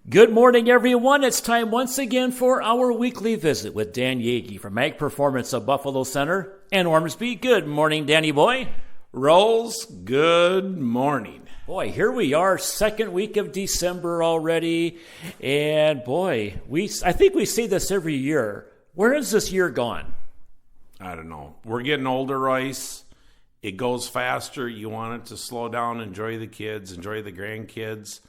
Good morning, everyone. It's time once again for our weekly visit with Dan Yagey from Ag Performance of Buffalo Center and Ormsby. Good morning, Danny boy. Rolls, good morning. Boy, here we are, second week of December already. And boy, I think we say this every year. Where has this year gone? I don't know. We're getting older, Royce. It goes faster. You want it to slow down, enjoy the kids, enjoy the grandkids.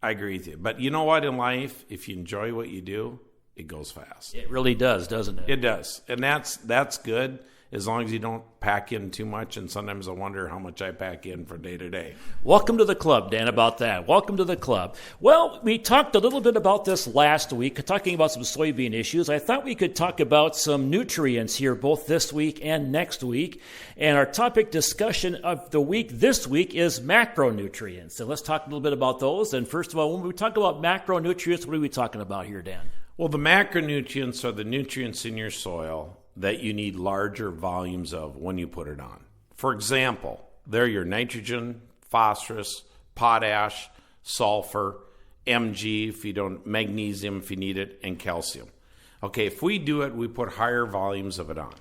I agree with you. But you know what in life? If you enjoy what you do, it goes fast. It really does, doesn't it? It does. And that's good as long as you don't pack in too much. And sometimes I wonder how much I pack in from day to day. Welcome to the club, Dan, about that. Welcome to the club. Well, we talked a little bit about this last week, talking about some soybean issues. I thought we could talk about some nutrients here both this week and next week. And our topic discussion of the week this week is macronutrients. So let's talk a little bit about those. And first of all, when we talk about macronutrients, what are we talking about here, Dan? Well, the macronutrients are the nutrients in your soil that you need larger volumes of when you put it on. For example, they're your nitrogen, phosphorus, potash, sulfur, Mg if you don't, magnesium if you need it, and calcium. Okay, if we do it, we put higher volumes of it on.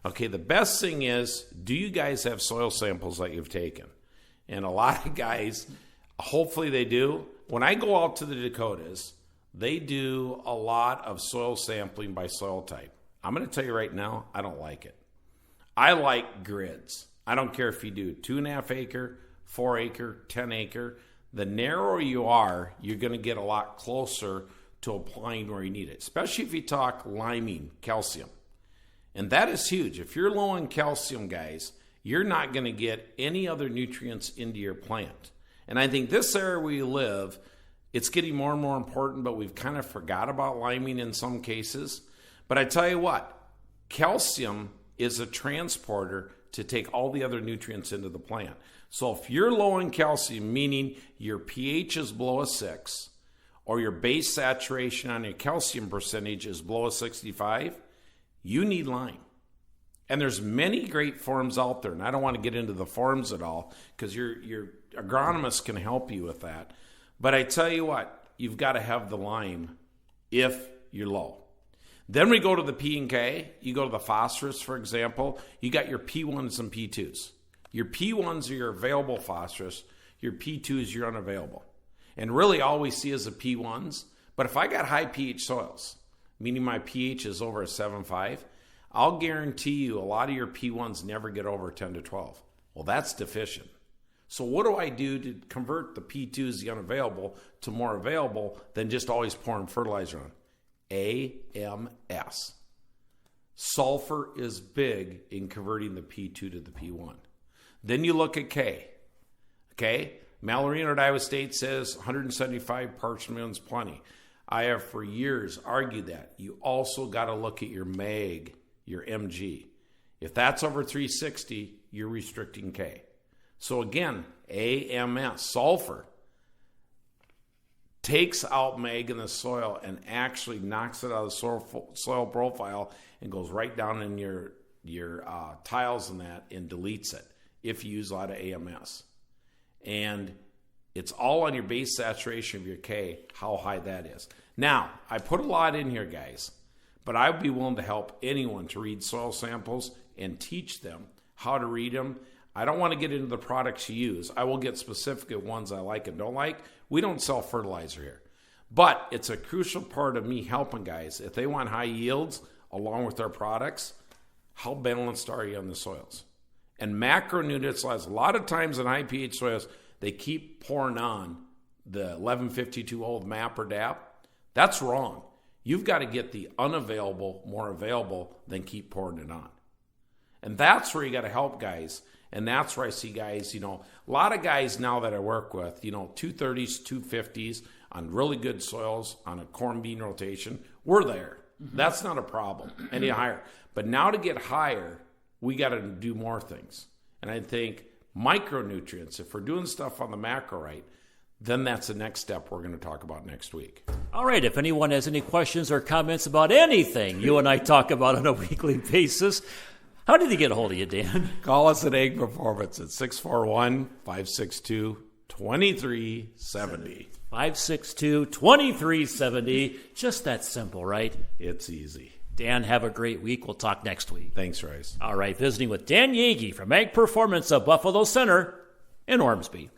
Okay, the best thing is, do you guys have soil samples that you've taken? And a lot of guys, hopefully they do. When I go out to the Dakotas, they do a lot of soil sampling by soil type. I'm going to tell you right now, I don't like it. I like grids. I don't care if you do 2.5 acre, 4 acre, 10 acre. The narrower you are, you're going to get a lot closer to applying where you need it, especially if you talk liming calcium. And that is huge. If you're low on calcium, guys, you're not going to get any other nutrients into your plant. And I think this area where you live, it's getting more and more important, but we've kind of forgot about liming in some cases. But I tell you what, calcium is a transporter to take all the other nutrients into the plant. So if you're low in calcium, meaning your pH is below a 6, or your base saturation on your calcium percentage is below a 65, you need lime. And there's many great forms out there, and I don't want to get into the forms at all because your agronomist can help you with that. But I tell you what, you've got to have the lime if you're low. Then we go to the P and K. You go to the phosphorus, for example. You got your P1s and P2s. Your P1s are your available phosphorus. Your P2s, you're unavailable. And really all we see is the P1s. But if I got high pH soils, meaning my pH is over a 7.5, I'll guarantee you a lot of your P1s never get over 10 to 12. Well, that's deficient. So what do I do to convert the P2s, the unavailable, to more available than just always pouring fertilizer on? AMS. Sulfur is big in converting the P2 to the P1. Then you look at K. Okay? Mallory at Iowa State says 175 parts per million is plenty. I have for years argued that. You also got to look at your mag, your Mg. If that's over 360, you're restricting K. So again, AMS, sulfur, takes out mag in the soil and actually knocks it out of the soil profile and goes right down in your tiles and that and deletes it if you use a lot of AMS. And it's all on your base saturation of your K, how high that is. Now, I put a lot in here, guys, but I would be willing to help anyone to read soil samples and teach them how to read them. I don't want to get into the products you use. I will get specific at ones I like and don't like. We don't sell fertilizer here. But it's a crucial part of me helping guys. If they want high yields along with our products, how balanced are you on the soils? And macronutrients, a lot of times in high pH soils, they keep pouring on the 1152 old MAP or DAP. That's wrong. You've got to get the unavailable more available than keep pouring it on. And that's where you got to help guys. And that's where I see guys, a lot of guys now that I work with, 230s, 250s on really good soils on a corn bean rotation. We're there. Mm-hmm. That's not a problem. Any higher. But now to get higher, we got to do more things. And I think micronutrients, if we're doing stuff on the macro right, then that's the next step we're going to talk about next week. All right. If anyone has any questions or comments about anything you and I talk about on a weekly basis, how did he get a hold of you, Dan? Call us at Ag Performance at 641-562-2370. 562-2370. Just that simple, right? It's easy. Dan, have a great week. We'll talk next week. Thanks, Rice. All right, visiting with Dan Yagi from Ag Performance of Buffalo Center in Ormsby.